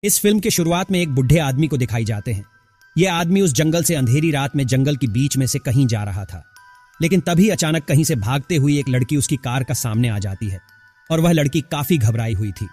इस फिल्म के शुरुआत में एक बुढ़े आदमी को दिखाई जाते हैं। यह आदमी उस जंगल से अंधेरी रात में जंगल के बीच में से कहीं जा रहा था, लेकिन तभी अचानक कहीं से भागते हुई एक लड़की उसकी कार का सामने आ जाती है और वह लड़की काफी घबराई हुई थी।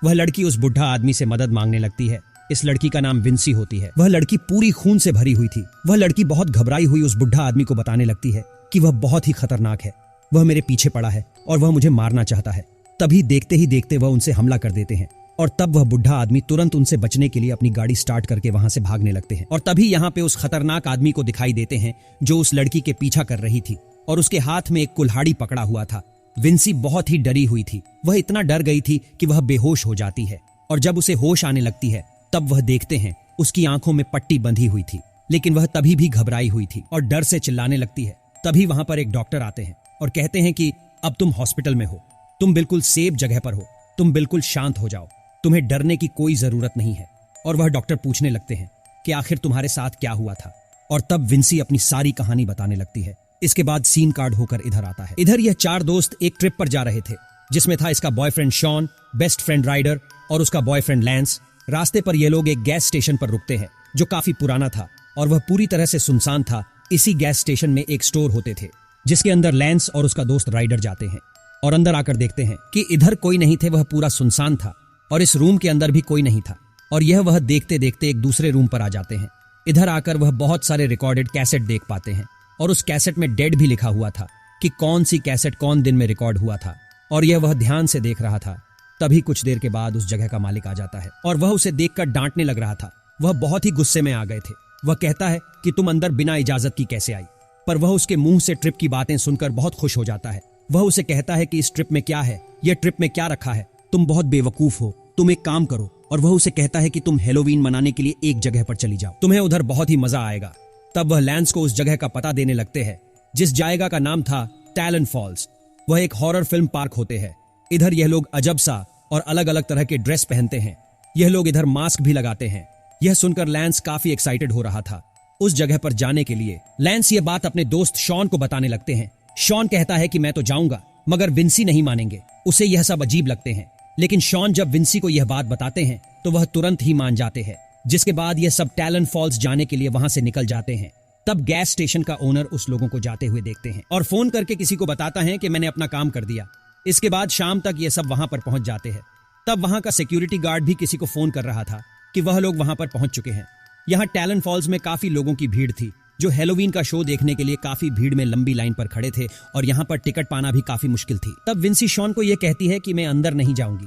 वह लड़की उस बुढ़ा आदमी से मदद मांगने लगती है। इस लड़की का नाम विंसी होती है। वह लड़की पूरी खून से भरी हुई थी। वह लड़की बहुत घबराई हुई उस बुढ़ा आदमी को बताने लगती है कि वह बहुत ही खतरनाक है, वह मेरे पीछे पड़ा है और वह मुझे मारना चाहता है। तभी देखते ही देखते वह उनसे हमला कर देते हैं और तब वह बुढ़ा आदमी तुरंत उनसे बचने के लिए अपनी गाड़ी स्टार्ट करके वहां से भागने लगते हैं। और तभी यहाँ पे उस खतरनाक आदमी को दिखाई देते हैं जो उस लड़की के पीछा कर रही थी और उसके हाथ में एक कुल्हाड़ी पकड़ा हुआ था। विंसी बहुत ही डरी हुई थी। वह इतना डर गई थी कि वह बेहोश हो जाती है और जब उसे होश आने लगती है तब वह देखते हैं उसकी आंखों में पट्टी बंधी हुई थी, लेकिन वह तभी भी घबराई हुई थी और डर से चिल्लाने लगती है। तभी वहां पर एक डॉक्टर आते हैं और कहते हैं कि अब तुम हॉस्पिटल में हो, तुम बिल्कुल सेफ जगह पर हो, तुम बिल्कुल शांत हो जाओ, तुम्हें डरने की कोई जरूरत नहीं है। और वह डॉक्टर पूछने लगते हैं कि आखिर तुम्हारे साथ क्या हुआ था, और तब विंसी अपनी सारी कहानी बताने लगती है। इसके बाद सीन कार्ड होकर इधर आता है। इधर यह चार दोस्त एक ट्रिप पर जा रहे थे जिसमें था इसका boyfriend Shawn, best friend Ryder और उसका बॉयफ्रेंड लैंस। रास्ते पर ये लोग एक गैस स्टेशन पर रुकते हैं जो काफी पुराना था और वह पूरी तरह से सुनसान था। इसी गैस स्टेशन में एक स्टोर होते थे जिसके अंदर लैंस और उसका दोस्त राइडर जाते हैं और अंदर आकर देखते हैं कि इधर कोई नहीं थे, वह पूरा सुनसान था और इस रूम के अंदर भी कोई नहीं था। और यह वह देखते देखते एक दूसरे रूम पर आ जाते हैं। इधर आकर वह बहुत सारे रिकॉर्डेड कैसेट देख पाते हैं और उस कैसेट में डेड भी लिखा हुआ था कि कौन सी कैसेट कौन दिन में रिकॉर्ड हुआ था, और यह वह ध्यान से देख रहा था। तभी कुछ देर के बाद उस जगह का मालिक आ जाता है और वह उसे देखकर डांटने लग रहा था। वह बहुत ही गुस्से में आ गए थे। वह कहता है कि तुम अंदर बिना इजाजत की कैसे आई, पर वह उसके मुंह से ट्रिप की बातें सुनकर बहुत खुश हो जाता है। वह उसे कहता है कि इस ट्रिप में क्या है, यह ट्रिप में क्या रखा है, तुम बहुत बेवकूफ हो, तुम एक काम करो। और वह उसे कहता है कि तुम हैलोवीन मनाने के लिए एक जगह पर चली जाओ, तुम्हें उधर बहुत ही मजा आएगा। तब वह लैंस को उस जगह का पता देने लगते हैं जिस जगह का नाम था टैलन फॉल्स। वह एक हॉरर फिल्म पार्क होते हैं। इधर यह लोग अजब सा और अलग अलग तरह के ड्रेस पहनते हैं। यह लोग इधर मास्क भी लगाते हैं। यह सुनकर लैंस काफी एक्साइटेड हो रहा था उस जगह पर जाने के लिए। लैंस ये बात अपने दोस्त शॉन को बताने लगते हैं। शॉन कहता है कि मैं तो जाऊंगा, मगर विंसी नहीं मानेंगे, उसे यह सब अजीब लगते हैं। लेकिन शॉन जब विंसी को यह बात बताते हैं तो वह तुरंत ही मान जाते हैं, जिसके बाद यह सब टैलन फॉल्स जाने के लिए वहां से निकल जाते हैं। तब गैस स्टेशन का ओनर उस लोगों को जाते हुए देखते हैं और फोन करके किसी को बताता है कि मैंने अपना काम कर दिया। इसके बाद शाम तक ये सब वहां पर पहुंच जाते हैं। तब वहां का सिक्योरिटी गार्ड भी किसी को फोन कर रहा था कि वह लोग वहां पर पहुंच चुके हैं। यहाँ टैलन फॉल्स में काफी लोगों की भीड़ थी जो हैलोवीन का शो देखने के लिए काफी भीड़ में लंबी लाइन पर खड़े थे और यहाँ पर टिकट पाना भी काफी मुश्किल थी। तब विंसी शॉन को यह कहती है कि मैं अंदर नहीं जाऊंगी,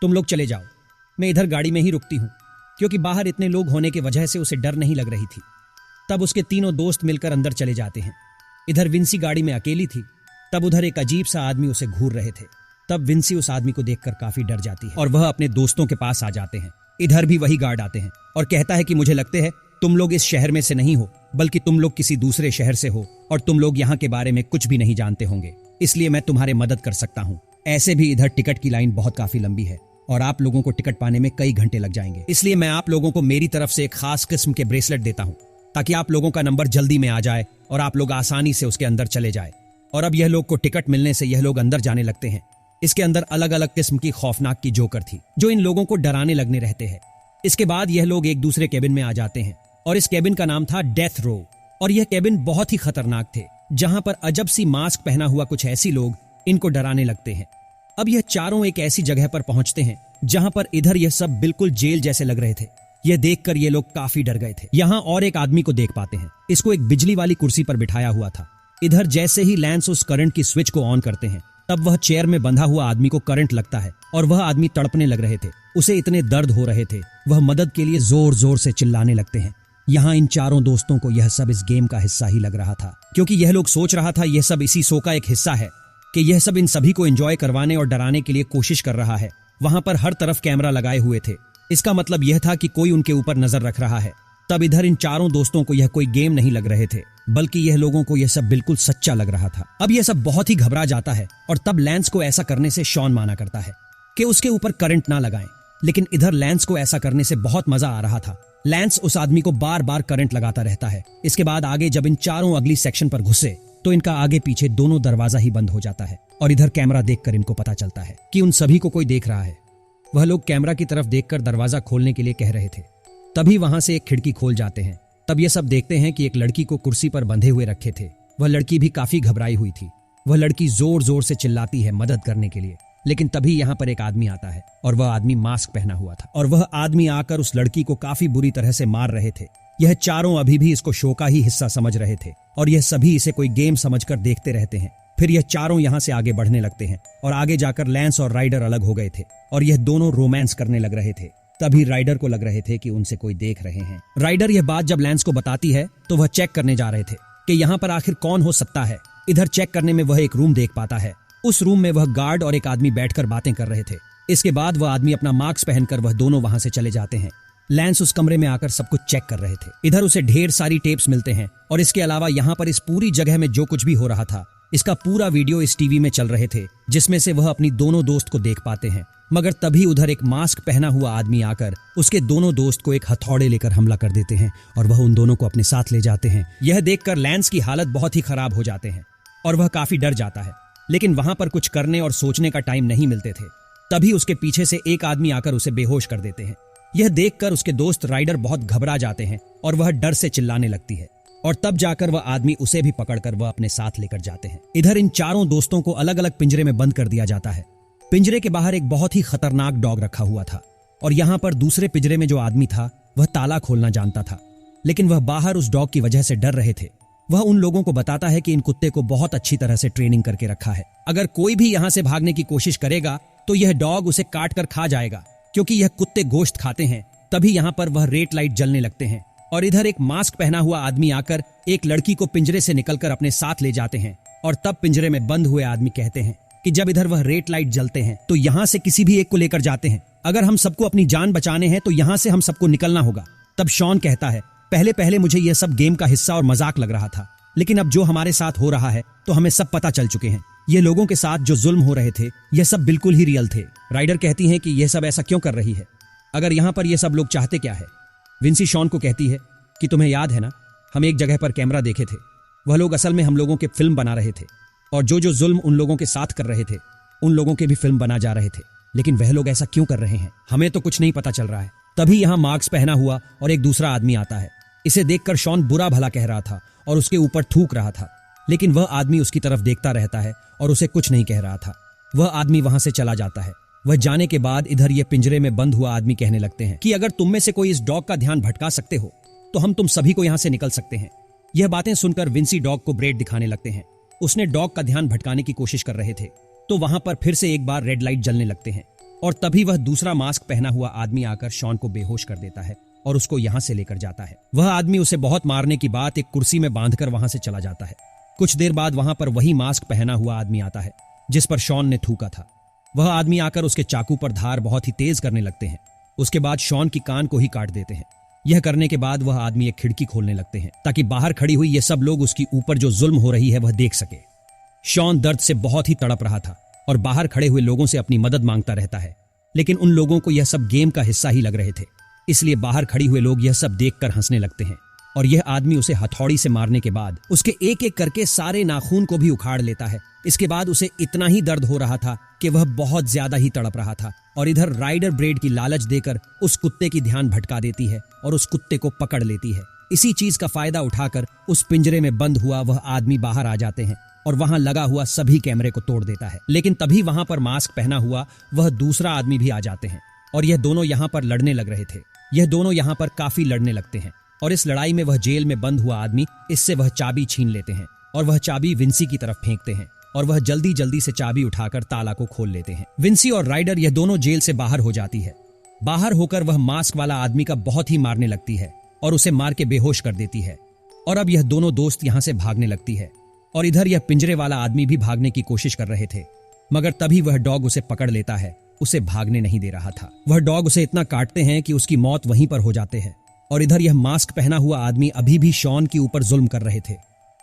तुम लोग चले जाओ, मैं इधर गाड़ी में ही रुकती हूँ, क्योंकि बाहर इतने लोग होने की वजह से उसे डर नहीं लग रही थी। तब उसके तीनों दोस्त मिलकर अंदर चले जाते हैं। इधर विंसी गाड़ी में अकेली थी। तब उधर एक अजीब सा आदमी उसे घूर रहे थे। तब विंसी उस आदमी को देखकर काफी डर जाती है और वह अपने दोस्तों के पास आ जाते हैं। इधर भी वही गार्ड आते हैं और कहता है कि मुझे लगते है तुम लोग इस शहर में से नहीं हो, बल्कि तुम लोग किसी दूसरे शहर से हो और तुम लोग यहाँ के बारे में कुछ भी नहीं जानते होंगे, इसलिए मैं तुम्हारे मदद कर सकता हूँ। ऐसे भी इधर टिकट की लाइन बहुत काफी लंबी है और आप लोगों को टिकट पाने में कई घंटे लग जाएंगे, इसलिए मैं आप लोगों को मेरी तरफ से एक खास किस्म के ब्रेसलेट देता हूँ ताकि आप लोगों का नंबर जल्दी में आ जाए और आप लोग आसानी से उसके अंदर चले जाए। और अब यह लोग को टिकट मिलने से यह लोग अंदर जाने लगते हैं। इसके अंदर अलग अलग किस्म की खौफनाक की जोकर थी जो इन लोगों को डराने लगने रहते हैं। इसके बाद यह लोग एक दूसरे केबिन में आ जाते हैं और इस केबिन का नाम था डेथ रो। और यह केबिन बहुत ही खतरनाक थे, जहां पर अजब सी मास्क पहना हुआ कुछ ऐसी लोग इनको डराने लगते हैं। अब यह चारों एक ऐसी जगह पर पहुंचते हैं जहां पर इधर यह सब बिल्कुल जेल जैसे लग रहे थे। यह देखकर ये लोग काफी डर गए थे। यहाँ और एक आदमी को देख पाते हैं। इसको एक बिजली वाली कुर्सी पर बिठाया हुआ था। इधर जैसे ही लैंस उस करंट की स्विच को ऑन करते हैं तब वह चेयर में बंधा हुआ आदमी को करंट लगता है और वह आदमी तड़पने लग रहे थे। उसे इतने दर्द हो रहे थे, वह मदद के लिए जोर जोर से चिल्लाने लगते हैं। यहाँ इन चारों दोस्तों को यह सब इस गेम का हिस्सा ही लग रहा था, क्योंकि यह लोग सोच रहा था यह सब इसी शो का एक हिस्सा है कि यह सब इन सभी को एंजॉय करवाने और डराने के लिए कोशिश कर रहा है। वहां पर हर तरफ कैमरा लगाए हुए थे। इसका मतलब यह था कि कोई उनके ऊपर नजर रख रहा है। तब इधर इन चारों दोस्तों को यह कोई गेम नहीं लग रहे थे, बल्कि यह लोगों को यह सब बिल्कुल सच्चा लग रहा था। अब यह सब बहुत ही घबरा जाता है और तब लैंस को ऐसा करने से शॉन माना करता है कि उसके ऊपर करंट ना लगाएं। लेकिन इधर लैंस को ऐसा करने से बहुत मजा आ रहा था। लैंस उस आदमी को बार बार करंट लगाता रहता है। इसके बाद आगे जब इन चारों अगली सेक्शन पर घुसे तो इनका आगे पीछे दोनों दरवाजा ही बंद हो जाता है और इधर कैमरा देखकर इनको पता चलता है कि उन सभी को कोई देख रहा है। वह लोग कैमरा की तरफ देखकर दरवाजा खोलने के लिए कह रहे थे। तभी वहां से एक खिड़की खोल जाते हैं। तब ये सब देखते हैं कि एक लड़की को कुर्सी पर बंधे हुए रखे थे। वह लड़की भी काफी घबराई हुई थी। वह लड़की जोर जोर से चिल्लाती है मदद करने के लिए, लेकिन तभी यहाँ पर एक आदमी आता है और वह आदमी मास्क पहना हुआ था और वह आदमी आकर उस लड़की को काफी बुरी तरह से मार रहे थे। यह चारों अभी भी इसको शो का ही हिस्सा समझ रहे थे और यह सभी इसे कोई गेम समझकर देखते रहते हैं। फिर यह चारों यहाँ से आगे बढ़ने लगते हैं और आगे जाकर लैंस और राइडर अलग हो गए थे और यह दोनों रोमांस करने लग रहे थे। तभी राइडर को लग रहे थे कि उनसे कोई देख रहे हैं। राइडर यह बात जब लैंस को बताती है तो वह चेक करने जा रहे थे कि यहाँ पर आखिर कौन हो सकता है। इधर चेक करने में वह एक रूम देख पाता है। उस रूम में वह गार्ड और एक आदमी बैठकर बातें कर रहे थे। इसके बाद वह आदमी अपना मास्क पहनकर वह दोनों वहां से चले जाते हैं। लैंस उस कमरे में आकर सब कुछ चेक कर रहे थे। इधर उसे ढेर सारी टेप्स मिलते हैं और इसके अलावा यहाँ पर इस पूरी जगह में जो कुछ भी हो रहा था इसका पूरा वीडियो इस टीवी में चल रहे थे, जिसमें से वह अपनी दोनों दोस्त को देख पाते हैं। मगर तभी उधर एक मास्क पहना हुआ आदमी आकर उसके दोनों दोस्त को एक हथौड़े लेकर हमला कर देते हैं और वह उन दोनों को अपने साथ ले जाते हैं। यह देखकर लैंस की हालत बहुत ही खराब हो जाते हैं और वह काफी डर जाता है, लेकिन वहां पर कुछ करने और सोचने का टाइम नहीं मिलते थे। तभी उसके पीछे से एक आदमी आकर उसे बेहोश कर देते हैं। यह देखकर उसके दोस्त राइडर बहुत घबरा जाते हैं और वह डर से चिल्लाने लगती है और तब जाकर वह आदमी उसे भी पकड़कर वह अपने साथ लेकर जाते हैं। इधर इन चारों दोस्तों को अलग अलग पिंजरे में बंद कर दिया जाता है। पिंजरे के बाहर एक बहुत ही खतरनाक डॉग रखा हुआ था और यहाँ पर दूसरे पिंजरे में जो आदमी था वह ताला खोलना जानता था, लेकिन वह बाहर उस डॉग की वजह से डर रहे थे। वह उन लोगों को बताता है कि इन कुत्ते को बहुत अच्छी तरह से ट्रेनिंग करके रखा है। अगर कोई भी यहाँ से भागने की कोशिश करेगा तो यह डॉग उसे काट कर खा जाएगा, क्योंकि यह कुत्ते गोश्त खाते हैं। तभी यहाँ पर वह रेड लाइट जलने लगते हैं और इधर एक मास्क पहना हुआ आदमी आकर एक लड़की को पिंजरे से निकलकर अपने साथ ले जाते हैं और तब पिंजरे में बंद हुए आदमी कहते हैं कि जब इधर वह रेड लाइट जलते हैं तो यहाँ से किसी भी एक को लेकर जाते हैं। अगर हम सबको अपनी जान बचाने हैं तो यहाँ से हम सबको निकलना होगा। तब शॉन कहता है, पहले पहले मुझे यह सब गेम का हिस्सा और मजाक लग रहा था, लेकिन अब जो हमारे साथ हो रहा है तो हमें सब पता चल चुके हैं। ये लोगों के साथ जो जुल्म हो रहे थे यह सब बिल्कुल ही रियल थे। राइडर कहती है कि यह सब ऐसा क्यों कर रही है, अगर यहाँ पर यह सब लोग चाहते क्या है। विंसी शॉन को कहती है कि तुम्हें याद है ना, हम एक जगह पर कैमरा देखे थे। वह लोग असल में हम लोगों के फिल्म बना रहे थे और जो जो जुल्म उन लोगों के साथ कर रहे थे उन लोगों के भी फिल्म बना जा रहे थे, लेकिन वह लोग ऐसा क्यों कर रहे हैं हमें तो कुछ नहीं पता चल रहा है। तभी यहाँ मास्क पहना हुआ और एक दूसरा आदमी आता है। इसे देखकर शॉन बुरा भला कह रहा था और उसके ऊपर थूक रहा था, लेकिन वह आदमी उसकी तरफ देखता रहता है और उसे कुछ नहीं कह रहा था। वह आदमी वहां से चला जाता है। वह जाने के बाद इधर ये पिंजरे में बंद हुआ आदमी कहने लगते हैं कि अगर तुम में से कोई इस डॉग का ध्यान भटका सकते हो तो हम तुम सभी को यहाँ से निकल सकते हैं। यह बातें सुनकर विंसी डॉग को ब्रेड दिखाने लगते हैं। उसने डॉग का ध्यान भटकाने की कोशिश कर रहे थे तो वहां पर फिर से एक बार रेड लाइट जलने लगते हैं और तभी वह दूसरा मास्क पहना हुआ आदमी आकर शॉन को बेहोश कर देता है और उसको यहाँ से लेकर जाता है। वह आदमी उसे बहुत मारने की बात एक कुर्सी में बांधकर वहां से चला जाता है। कुछ देर बाद वहां पर वही मास्क पहना हुआ आदमी आता है जिस पर शॉन ने थूका था। वह आदमी आकर उसके चाकू पर धार बहुत ही तेज करने लगते हैं। उसके बाद शॉन की कान को ही काट देते हैं। यह करने के बाद वह आदमी एक खिड़की खोलने लगते हैं ताकि बाहर खड़ी हुई ये सब लोग उसकी ऊपर जो जुल्म हो रही है वह देख सके। शॉन दर्द से बहुत ही तड़प रहा था और बाहर खड़े हुए लोगों से अपनी मदद मांगता रहता है, लेकिन उन लोगों को यह सब गेम का हिस्सा ही लग रहे थे, इसलिए बाहर खड़ी हुए लोग यह सब देखकर हंसने लगते हैं और यह आदमी उसे हथौड़ी से मारने के बाद उसके एक एक करके सारे नाखून को भी उखाड़ लेता है। इसके बाद उसे इतना ही दर्द हो रहा था कि वह बहुत ज्यादा ही तड़प रहा था और इधर राइडर ब्रेड की लालच देकर उस कुत्ते की ध्यान भटका देती है और उस कुत्ते को पकड़ लेती है। इसी चीज का फायदा उठाकर उस पिंजरे में बंद हुआ वह आदमी बाहर आ जाते हैं और वहां लगा हुआ सभी कैमरे को तोड़ देता है। लेकिन तभी वहां पर मास्क पहना हुआ वह दूसरा आदमी भी आ जाते हैं और यह दोनों यहाँ पर लड़ने लग रहे थे। यह दोनों यहाँ पर काफी लड़ने लगते हैं और इस लड़ाई में वह जेल में बंद हुआ आदमी इससे वह चाबी छीन लेते हैं और वह चाबी विंसी की तरफ फेंकते हैं और वह जल्दी जल्दी से चाबी उठाकर ताला को खोल लेते हैं। विंसी और राइडर यह दोनों जेल से बाहर हो जाती है। बाहर होकर वह मास्क वाला आदमी का बहुत ही मारने लगती है और उसे मार के बेहोश कर देती है और अब यह दोनों दोस्त यहाँ से भागने लगती है और इधर यह पिंजरे वाला आदमी भी भागने की कोशिश कर रहे थे, मगर तभी वह डॉग उसे पकड़ लेता है। उसे भागने नहीं दे रहा था। वह डॉग उसे इतना काटते हैं कि उसकी मौत वहीं पर हो जाते हैं और इधर यह मास्क पहना हुआ आदमी अभी भी शॉन के ऊपर जुल्म कर रहे थे।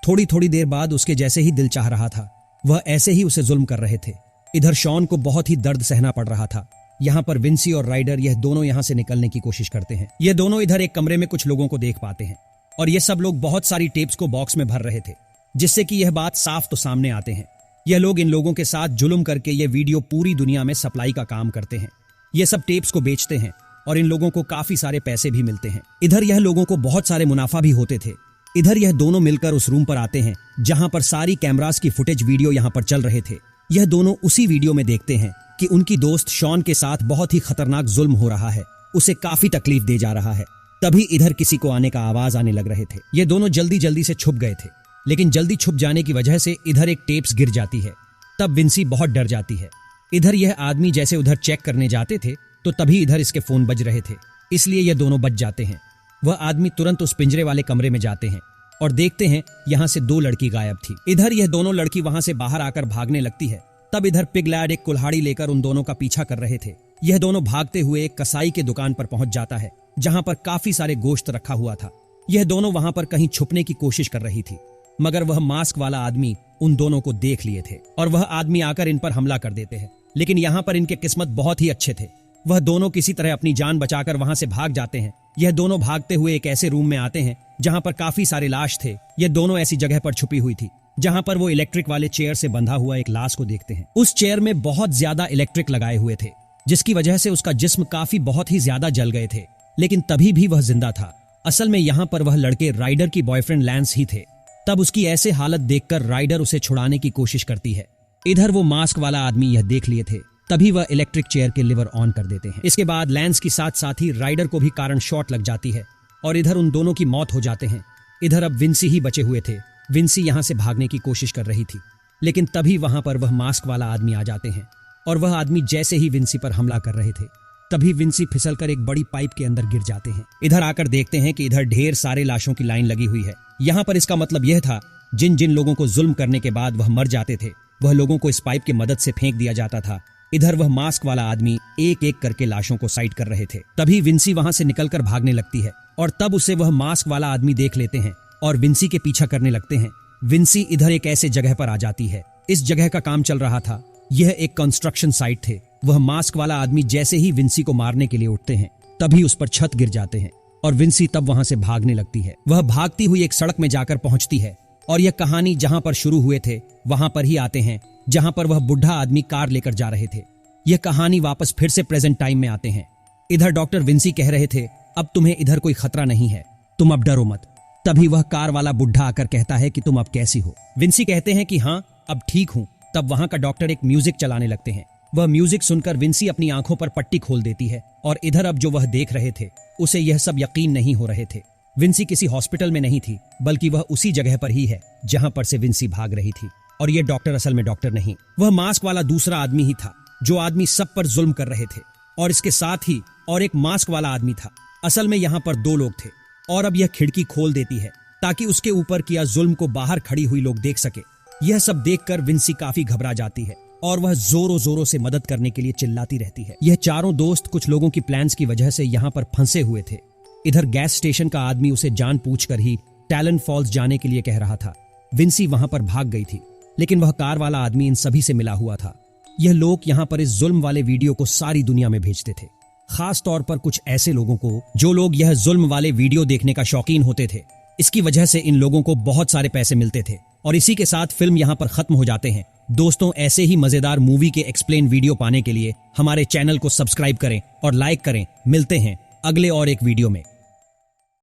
थोड़ी थोड़ी देर बाद उसके जैसे ही दिल चाह रहा था वह ऐसे ही उसे जुल्म कर रहे थे। इधर शॉन को बहुत ही दर्द सहना पड़ रहा था। यहाँ पर विंसी और राइडर यह दोनों यहाँ से निकलने की कोशिश करते हैं। ये दोनों इधर एक कमरे में कुछ लोगों को देख पाते हैं और ये सब लोग बहुत सारी टेप्स को बॉक्स में भर रहे थे, जिससे कि यह बात साफ तो सामने आते हैं। यह लोग इन लोगों के साथ जुल्म करके ये वीडियो पूरी दुनिया में सप्लाई का काम करते हैं। ये सब टेप्स को बेचते हैं और इन लोगों को काफी सारे पैसे भी मिलते हैं। इधर यह लोगों को बहुत सारे मुनाफा भी होते थे। इधर यह दोनों मिलकर उस रूम पर आते हैं जहां पर सारी कैमरास की फुटेज वीडियो यहां पर चल रहे थे। यह दोनों उसी वीडियो में देखते हैं कि उनकी दोस्त शॉन के साथ बहुत ही खतरनाक जुल्म हो रहा है, उसे काफी तकलीफ दे जा रहा है। तभी इधर किसी को आने का आवाज आने लग रहे थे। ये दोनों जल्दी जल्दी से छुप गए थे, लेकिन जल्दी छुप जाने की वजह से इधर एक टेप्स गिर जाती है। तब विंसी बहुत डर जाती है। इधर यह आदमी जैसे उधर चेक करने जाते थे तो तभी इधर इसके फोन बज रहे थे, इसलिए ये दोनों बच जाते हैं। वह आदमी तुरंत उस पिंजरे वाले कमरे में जाते हैं और देखते हैं यहाँ से 2 लड़की गायब थी। इधर यह दोनों लड़की वहां से बाहर आकर भागने लगती है। तब इधर पिगलैड एक कुल्हाड़ी लेकर उन दोनों का पीछा कर रहे थे। यह दोनों भागते हुए एक कसाई के दुकान पर पहुंच जाता है जहां पर काफी सारे गोश्त रखा हुआ था। यह दोनों वहां पर कहीं छुपने की कोशिश कर रही थी, मगर वह मास्क वाला आदमी उन दोनों को देख लिए थे और वह आदमी आकर इन पर हमला कर देते हैं। लेकिन यहाँ पर इनके किस्मत बहुत ही अच्छे थे। वह दोनों किसी तरह अपनी जान बचाकर वहां से भाग जाते हैं। यह दोनों भागते हुए एक ऐसे रूम में आते हैं जहां पर काफी सारे लाश थे। यह दोनों ऐसी जगह पर छुपी हुई थी जहां पर वो इलेक्ट्रिक वाले चेयर से बंधा हुआ एक लाश को देखते हैं। उस चेयर में बहुत ज्यादा इलेक्ट्रिक लगाए हुए थे, जिसकी वजह से उसका जिस्म काफी बहुत ही ज्यादा जल गए थे, लेकिन तभी भी वह जिंदा था। असल में यहाँ पर वह लड़के राइडर की बॉयफ्रेंड लैंस ही थे। तब उसकी ऐसे हालत देखकर राइडर उसे छुड़ाने की कोशिश करती है। इधर वो मास्क वाला आदमी यह देख लिए थे, तभी वह इलेक्ट्रिक चेयर के लिवर ऑन कर देते हैं। इसके बाद लैंस के साथ साथ ही राइडर को भी कारण शॉट लग जाती है और इधर उन दोनों की मौत हो जाते हैं। इधर अब विंसी ही बचे हुए थे। विंसी यहाँ से भागने की कोशिश कर रही थी, लेकिन तभी वहां पर वह मास्क वाला आदमी आ जाते हैं और वह आदमी जैसे ही विंसी पर हमला कर रहे थे तभी विंसी फिसलकर एक बड़ी पाइप के अंदर गिर जाते हैं। इधर आकर देखते हैं कि इधर ढेर सारे लाशों की लाइन लगी हुई है। यहाँ पर इसका मतलब यह था जिन जिन लोगों को जुल्म करने के बाद वह मर जाते थे वह लोगों को इस पाइप की मदद से फेंक दिया जाता था। इधर वह मास्क वाला आदमी एक एक करके लाशों को साइड कर रहे थे। तभी विंसी वहां से निकलकर भागने लगती है और तब उसे वह मास्क वाला आदमी देख लेते हैं और विंसी के पीछा करने लगते हैं। विंसी इधर एक ऐसे जगह पर आ जाती है। इस जगह का काम चल रहा था। यह एक कंस्ट्रक्शन साइट थे। वह मास्क वाला आदमी जैसे ही विंसी को मारने के लिए उठते हैं तभी उस पर छत गिर जाते हैं और विंसी तब वहां से भागने लगती है। वह भागती हुई एक सड़क में जाकर पहुंचती है और यह कहानी जहां पर शुरू हुए थे वहां पर ही आते हैं जहां पर वह बुढ़ा आदमी कार लेकर जा रहे थे। यह कहानी वापस फिर से प्रेजेंट टाइम में आते हैं। इधर डॉक्टर विंसी कह रहे थे अब तुम्हें इधर कोई खतरा नहीं है, तुम अब डरो मत। तभी वह कार वाला बुढ़ा आकर कहता है कि तुम अब कैसी हो। विंसी कहते हैं कि हाँ अब ठीक हूँ। तब वहां का डॉक्टर एक म्यूजिक चलाने लगते हैं। वह म्यूजिक सुनकर विंसी अपनी आंखों पर पट्टी खोल देती है और इधर अब जो वह देख रहे थे उसे यह सब यकीन नहीं हो रहे थे। विंसी किसी हॉस्पिटल में नहीं थी, बल्कि वह उसी जगह पर ही है जहां पर से विंसी भाग रही थी। और यह डॉक्टर असल में डॉक्टर नहीं, वह मास्क वाला दूसरा आदमी ही था जो आदमी सब पर जुल्म कर रहे थे। और इसके साथ ही और एक मास्क वाला आदमी था। असल में यहाँ पर 2 लोग थे और अब यह खिड़की खोल देती है ताकि उसके ऊपर किया जुल्म को बाहर खड़ी हुई लोग देख सके। यह सब देखकर विंसी काफी घबरा जाती है और वह जोरों जोरों से मदद करने के लिए चिल्लाती रहती है। यह चारों दोस्त कुछ लोगों की प्लान्स की वजह से यहाँ पर फंसे हुए थे। इधर गैस स्टेशन का आदमी उसे जान पूछकर ही टैलेंट फॉल्स जाने के लिए कह रहा था। विंसी वहां पर भाग गई थी, लेकिन वह कार वाला आदमी इन सभी से मिला हुआ था। यह लोग यहाँ पर इस जुल्म वाले वीडियो को सारी दुनिया में भेजते थे, खास तौर पर कुछ ऐसे लोगों को जो लोग यह जुल्म वाले वीडियो देखने का शौकीन होते थे। इसकी वजह से इन लोगों को बहुत सारे पैसे मिलते थे। और इसी के साथ फिल्म यहाँ पर खत्म हो जाते हैं। दोस्तों, ऐसे ही मजेदार मूवी के एक्सप्लेन वीडियो पाने के लिए हमारे चैनल को सब्सक्राइब करें और लाइक करें। मिलते हैं अगले और एक वीडियो में।